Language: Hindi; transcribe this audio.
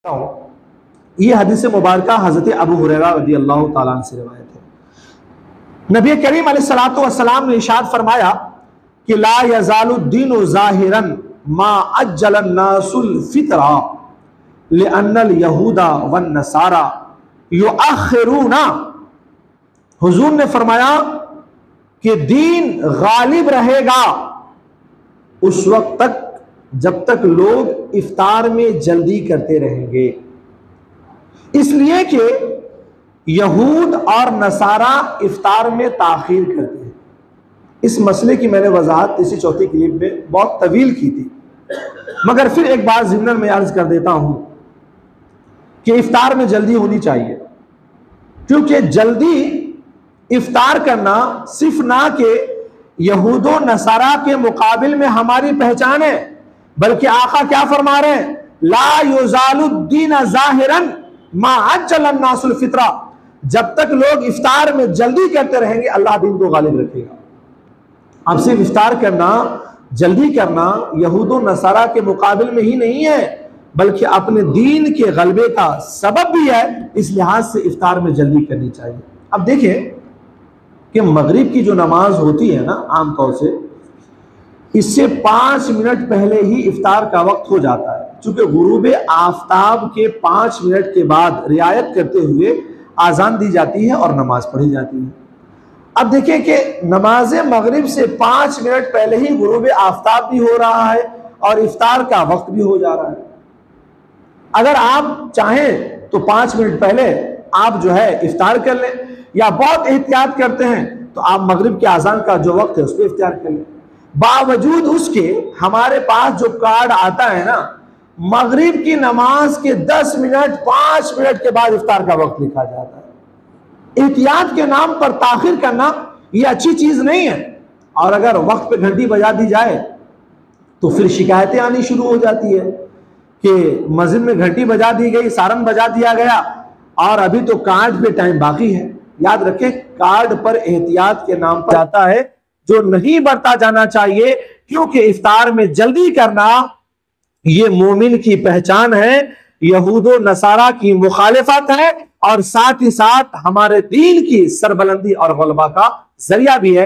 ये हदीस मुबारका हजरत अबू हुरैरा रज़ियल्लाहु ताला अन्हु से रिवायत है। नबी करीम अलैहिस्सलातु वस्सलाम ने इरशाद फरमाया कि ला यज़ालु दीनु ज़ाहिरन मा अज्जल नासुल फितरा लिअन्नल यहूदा वन नसारा युअखिरूना। हुजूर ने फरमाया कि दीन गालिब रहेगा उस वक्त तक जब तक लोग इफ्तार में जल्दी करते रहेंगे, इसलिए कि यहूद और नसारा इफ्तार में ताखीर करते हैं। इस मसले की मैंने वजाहत तीसरी चौथी क्लिप में बहुत तवील की थी, मगर फिर एक बार ज़िम्नन में अर्ज कर देता हूं कि इफ्तार में जल्दी होनी चाहिए, क्योंकि जल्दी इफ्तार करना सिर्फ ना कि यहूदो नसारा के मुकाबिल में हमारी पहचान है, बल्कि आका क्या फरमा रहे हैं, ला युज़ालुद्दीन ज़ाहिरन मा अज्जल नासुल फितरा। जब तक लोग इफ्तार में जल्दी करते रहेंगे अल्लाह दीन को गालिब रखेगा। अब सिर्फ इफ्तार करना, जल्दी करना यहूदो नसारा के मुकाबिल में ही नहीं है, बल्कि अपने दीन के गलबे का सबब भी है। इस लिहाज से इफ्तार में जल्दी करनी चाहिए। अब देखें कि मगरिब की जो नमाज होती है ना, आमतौर से इससे 5 मिनट पहले ही इफ्तार का वक्त हो जाता है, चूंकि गुरूब आफताब के 5 मिनट के बाद रियायत करते हुए आज़ान दी जाती है और नमाज पढ़ी जाती है। अब देखें कि नमाज मगरिब से 5 मिनट पहले ही गुरूब आफताब भी हो रहा है और इफ्तार का वक्त भी हो जा रहा है। अगर आप चाहें तो 5 मिनट पहले आप जो है इफ्तार कर लें, या बहुत एहतियात करते हैं तो आप मगरिब के आज़ान का जो वक्त है उस पर इफ्तार कर लें। बावजूद उसके हमारे पास जो कार्ड आता है ना, मगरिब की नमाज के 10 मिनट 5 मिनट के बाद इफ्तार का वक्त लिखा जाता है। एहतियात के नाम पर ताखिर करना ये अच्छी चीज नहीं है, और अगर वक्त पे घंटी बजा दी जाए तो फिर शिकायतें आनी शुरू हो जाती है कि मस्जिद में घंटी बजा दी गई, सारन बजा दिया गया और अभी तो कार्ड पे टाइम बाकी है। याद रखें, कार्ड पर एहतियात के नाम पर जाता है जो नहीं बरता जाना चाहिए, क्योंकि इफ्तार में जल्दी करना ये मोमिन की पहचान है, यहूदो नसारा की मुखालिफत है, और साथ ही साथ हमारे दीन की सरबलंदी और गलबा का जरिया भी है।